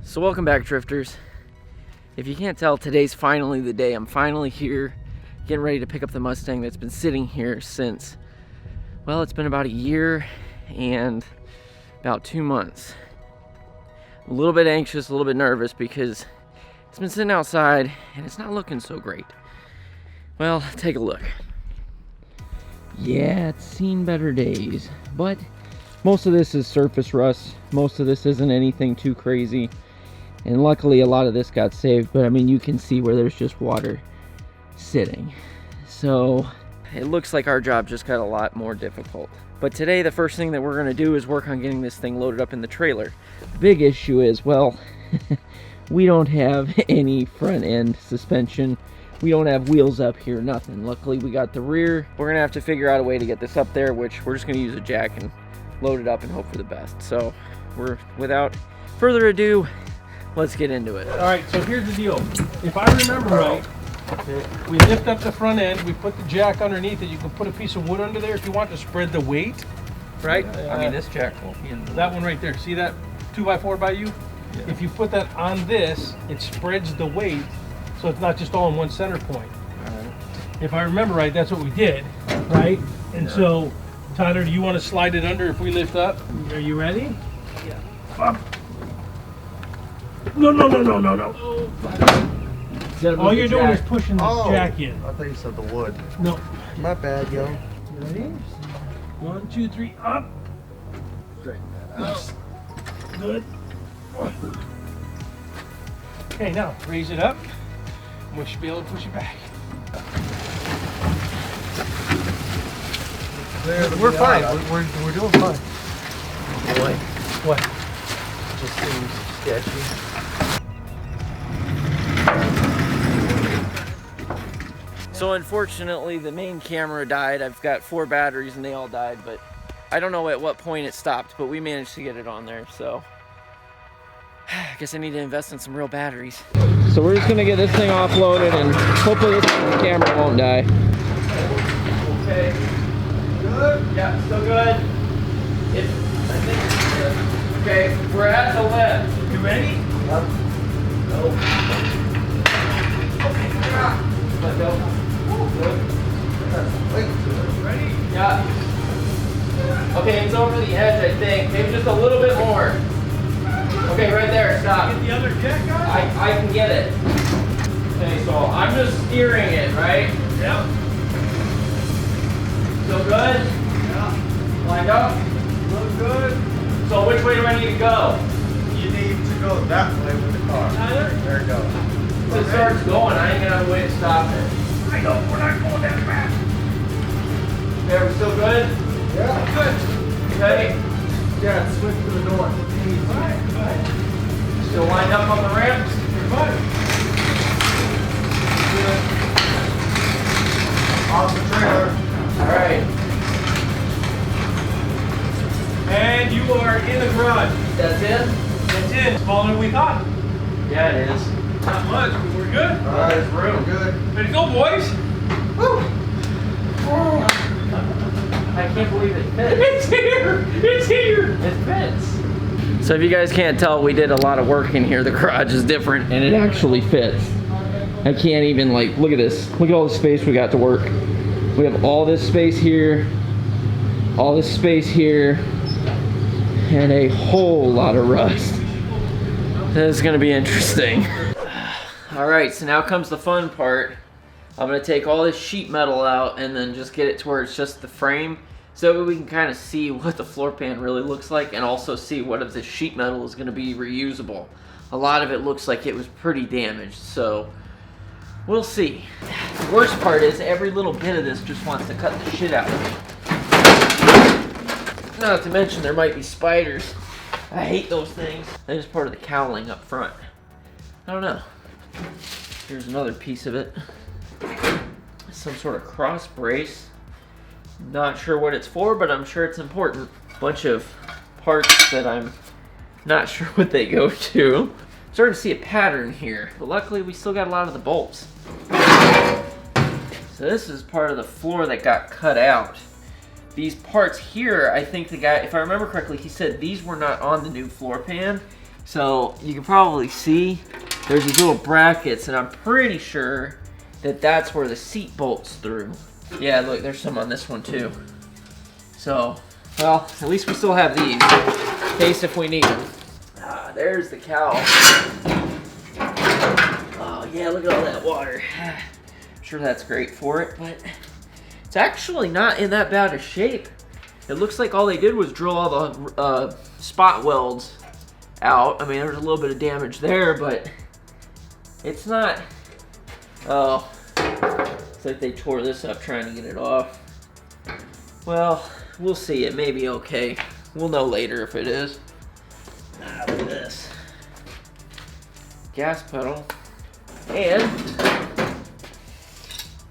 So welcome back, drifters. If you can't tell, today's finally the day. I'm finally here, getting ready to pick up the Mustang that's been sitting here since, well, it's been about a year and about 2 months. I'm a little bit anxious, a little bit nervous because it's been sitting outside and it's not looking so great. Well, take a look. Yeah, it's seen better days, but most of this is surface rust. Most of this isn't anything too crazy. And luckily a lot of this got saved, but I mean, you can see where there's just water sitting. So it looks like our job just got a lot more difficult. But today the first thing that we're gonna do is work on getting this thing loaded up in the trailer. The big issue is, well, we don't have any front end suspension. We don't have wheels up here, nothing. Luckily we got the rear. We're gonna have to figure out a way to get this up there, which we're just gonna use a jack and load it up and hope for the best. So without further ado, let's get into it. All right, so here's the deal. If I remember right, we lift up the front end, we put the jack underneath it. You can put a piece of wood under there if you want to spread the weight, right? I mean, this jack won't be in the that one right there. See that 2x4 by you? Yeah. If you put that on this, it spreads the weight, so it's not just all in one center point. Right. If I remember right, that's what we did, right? And so, Tyler, do you want to slide it under if we lift up? Are you ready? Yeah. Up. No. All you're doing is pushing the jack in. I thought you said the wood. No. My bad, yo. You ready? 1, 2, 3, up. Straighten that out. Good. Okay, now raise it up. And we should be able to push it back. We're fine. We're doing fine. Boy, What? Just seems sketchy. so unfortunately the main camera died. I've got 4 batteries and they all died, but I don't know at what point it stopped, but we managed to get it on there. So I guess I need to invest in some real batteries. So we're just gonna get this thing offloaded and hopefully this camera won't die. Okay. Good? Yeah, still good. I think it's good. Okay, we're at the left. You ready? Yep. Go. Okay, let go. Good. Wait. Ready? Yeah. Okay, it's over the edge, I think. Maybe just a little bit more. Okay, right there, stop. Get the other jack on? I can get it. Okay, so I'm just steering it, right? Yeah. Still good? Yeah. Lined up? Look good. So which way do I need to go? You need to go that way with the car. Tyler? There it goes. If it starts going, I ain't gonna have a way to stop it. I know, we're not going that fast. Okay, we're still good? Yeah. Good. Okay. Yeah, switch to the north. Alright. Still lined up on the ramps? You're fine. Off the trailer. Alright. And you are in the garage. That's it? It's in. Smaller than we thought. Yeah, it is. Not much, but we're good. All right, There's room. good. Ready to go, boys? Woo! I can't believe it fits. It's here! It's here! It fits. So if you guys can't tell, we did a lot of work in here. The garage is different and it actually fits. I can't even, like, look at this. Look at all the space we got to work. We have all this space here, all this space here, and a whole lot of rust. This is gonna be interesting. All right, so now comes the fun part. I'm gonna take all this sheet metal out and then just get it to where it's just the frame, so that we can kind of see what the floor pan really looks like and also see what of this sheet metal is gonna be reusable. A lot of it looks like it was pretty damaged, so we'll see. The worst part is every little bit of this just wants to cut the shit out of me. Not to mention there might be spiders. I hate those things. That is part of the cowling up front. I don't know. Here's another piece of it. Some sort of cross brace. Not sure what it's for, but I'm sure it's important. Bunch of parts that I'm not sure what they go to. Starting to see a pattern here, but luckily we still got a lot of the bolts. So this is part of the floor that got cut out. These parts here, I think the guy, if I remember correctly, he said these were not on the new floor pan. So you can probably see there's these little brackets, and I'm pretty sure that that's where the seat bolts through. Yeah, look, there's some on this one too. So, well, at least we still have these in case if we need them. Ah, there's the cowl. Oh yeah, look at all that water. I'm sure that's great for it, but it's actually not in that bad a shape. It looks like all they did was drill all the spot welds out. I mean, there's a little bit of damage there, but it's not. Oh, it's like they tore this up trying to get it off. Well, we'll see. It may be okay. We'll know later if it is. Ah, look at this. Gas pedal. And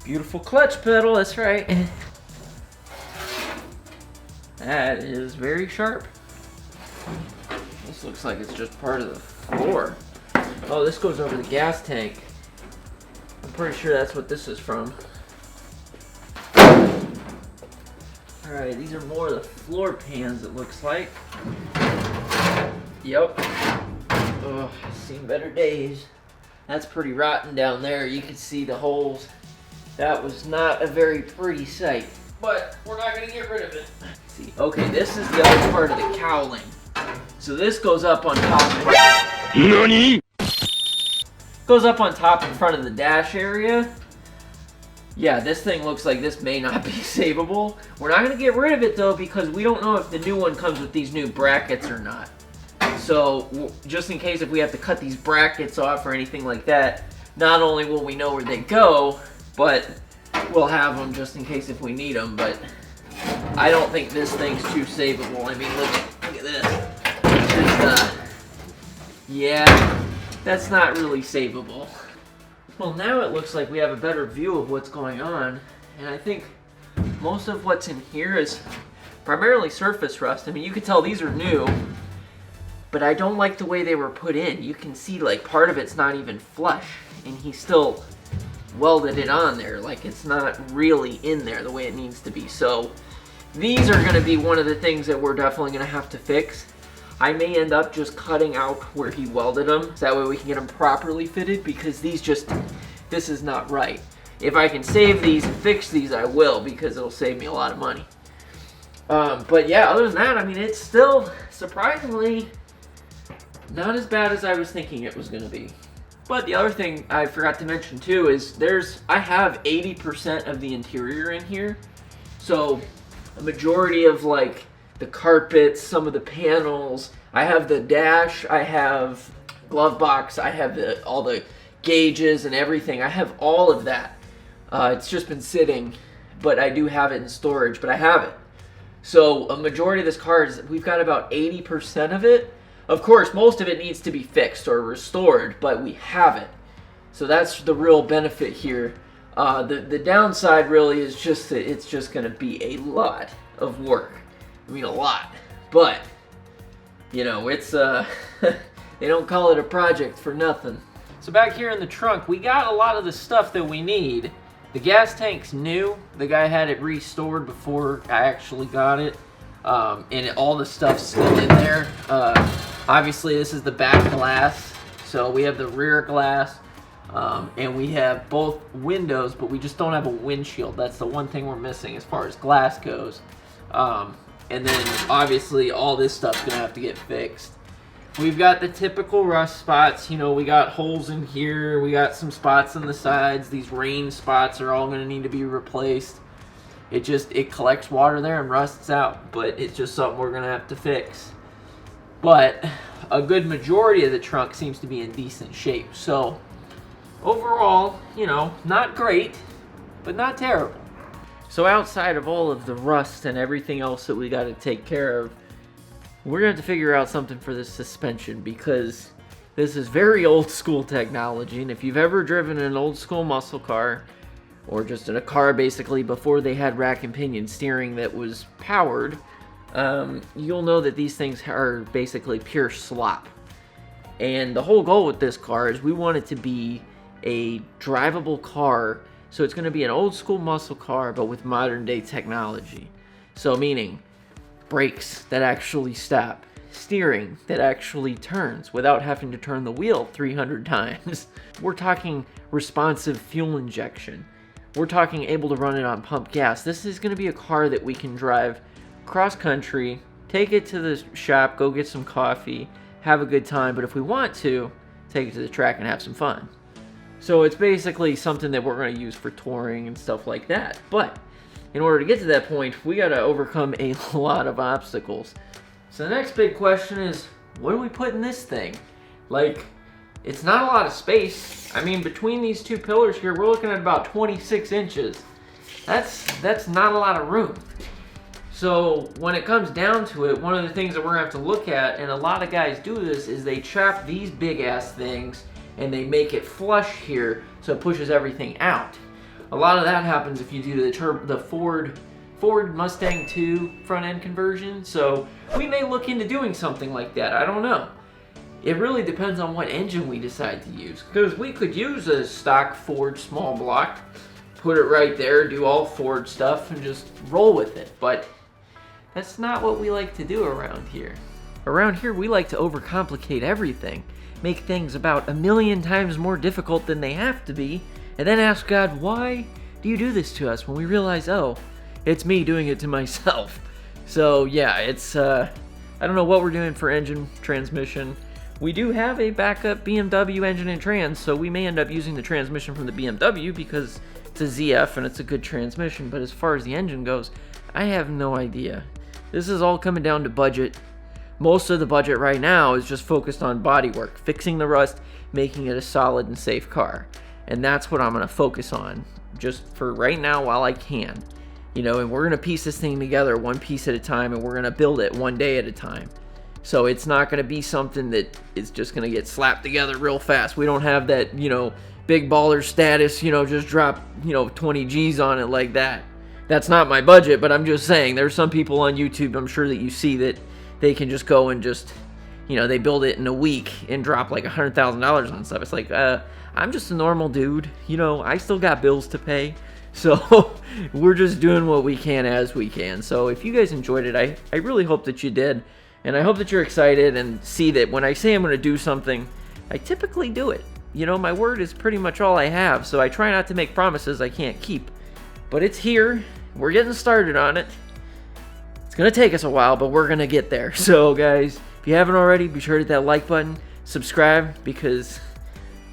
beautiful clutch pedal, that's right. That is very sharp. This looks like it's just part of the floor. Oh, this goes over the gas tank. I'm pretty sure that's what this is from. Alright, these are more of the floor pans, it looks like. Yep. Oh, seen better days. That's pretty rotten down there. You can see the holes. That was not a very pretty sight. But we're not going to get rid of it. See, okay, this is the other part of the cowling. So this goes up on top. NANI? Goes up on top in front of the dash area. Yeah, this thing looks like this may not be savable. We're not going to get rid of it though because we don't know if the new one comes with these new brackets or not. So just in case if we have to cut these brackets off or anything like that, not only will we know where they go, but we'll have them just in case if we need them. But I don't think this thing's too savable. I mean, look at this. Yeah, that's not really savable. Well, now it looks like we have a better view of what's going on, and I think most of what's in here is primarily surface rust. I mean, you can tell these are new, but I don't like the way they were put in. You can see like part of it's not even flush, and he still welded it on there. Like it's not really in there the way it needs to be. So these are gonna be one of the things that we're definitely gonna have to fix. I may end up just cutting out where he welded them, so that way we can get them properly fitted, because these just, this is not right. If I can save these and fix these, I will, because it'll save me a lot of money. But yeah, other than that, I mean, it's still surprisingly not as bad as I was thinking it was gonna be. But the other thing I forgot to mention too is I have 80% of the interior in here. So a majority of like the carpets, some of the panels, I have the dash, I have glove box, I have all the gauges and everything. I have all of that. It's just been sitting, but I do have it in storage, but I have it. So a majority of this car is, we've got about 80% of it. Of course, most of it needs to be fixed or restored, but we have it. So that's the real benefit here. The downside really is just that it's just gonna be a lot of work. I mean, a lot, but you know, it's they don't call it a project for nothing. So back here in the trunk, we got a lot of the stuff that we need. The gas tank's new. The guy had it restored before I actually got it, and all the stuff's still in there. Obviously, this is the back glass, so we have the rear glass, and we have both windows, but we just don't have a windshield. That's the one thing we're missing as far as glass goes. And then obviously all this stuff's gonna have to get fixed. We've got the typical rust spots. You know, we got holes in here, we got some spots on the sides. These rain spots are all gonna need to be replaced. It collects water there and rusts out, but it's just something we're gonna have to fix. But a good majority of the trunk seems to be in decent shape. So overall, you know, not great, but not terrible. So outside of all of the rust and everything else that we got to take care of, we're going to have to figure out something for this suspension, because this is very old school technology. And if you've ever driven an old school muscle car, or just in a car basically before they had rack and pinion steering that was powered, you'll know that these things are basically pure slop. And the whole goal with this car is we want it to be a drivable car. So it's going to be an old school muscle car, but with modern day technology. So meaning brakes that actually stop, steering that actually turns without having to turn the wheel 300 times. We're talking responsive fuel injection. We're talking able to run it on pump gas. This is going to be a car that we can drive cross country, take it to the shop, go get some coffee, have a good time, but if we want to, take it to the track and have some fun. So it's basically something that we're going to use for touring and stuff like that. But in order to get to that point, we got to overcome a lot of obstacles. So the next big question is, what do we put in this thing? Like, it's not a lot of space. I mean, between these two pillars here, we're looking at about 26 inches. That's not a lot of room. So when it comes down to it, one of the things that we're gonna have to look at, and a lot of guys do this, is they chop these big ass things and they make it flush here so it pushes everything out. A lot of that happens if you do the Ford Mustang 2 front end conversion. So we may look into doing something like that, I don't know. It really depends on what engine we decide to use, because we could use a stock Ford small block, put it right there, do all Ford stuff, and just roll with it. But that's not what we like to do around here. Around here, we like to overcomplicate everything, make things about 1,000,000 times more difficult than they have to be, and then ask God, why do you do this to us, when we realize, oh, it's me doing it to myself. So yeah, it's, I don't know what we're doing for engine transmission. We do have a backup BMW engine and trans, so we may end up using the transmission from the BMW because it's a ZF and it's a good transmission, but as far as the engine goes, I have no idea. This is all coming down to budget. Most of the budget right now is just focused on bodywork, fixing the rust, making it a solid and safe car. And that's what I'm gonna focus on, just for right now while I can. You know, and we're gonna piece this thing together one piece at a time, and we're gonna build it one day at a time. So it's not gonna be something that is just gonna get slapped together real fast. We don't have that, you know, big baller status, you know, just drop, you know, 20 G's on it like that. That's not my budget, but I'm just saying, there's some people on YouTube, I'm sure that you see, that they can just go and just, you know, they build it in a week and drop like $100,000 on stuff. It's like, I'm just a normal dude, you know, I still got bills to pay. So we're just doing what we can as we can. So if you guys enjoyed it, I really hope that you did. And I hope that you're excited and see that when I say I'm going to do something, I typically do it. You know, my word is pretty much all I have, so I try not to make promises I can't keep. But it's here. We're getting started on it. It's going to take us a while, but we're going to get there. So guys, if you haven't already, be sure to hit that like button, subscribe, because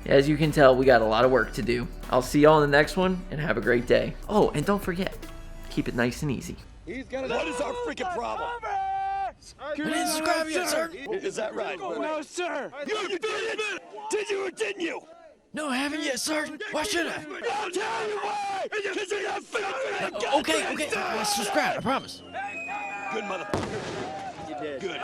as you can tell, we got a lot of work to do. I'll see y'all in the next one, and have a great day. Oh, and don't forget, keep it nice and easy. What is our freaking problem? I didn't subscribe yet, sir. Is that right? No, sir. You did it! Did you or didn't you? No, I haven't yet, sir. Why should I? I'll tell you why! Because you're not freaking Okay. I'll subscribe, I promise. Good motherfucker. You did. Good.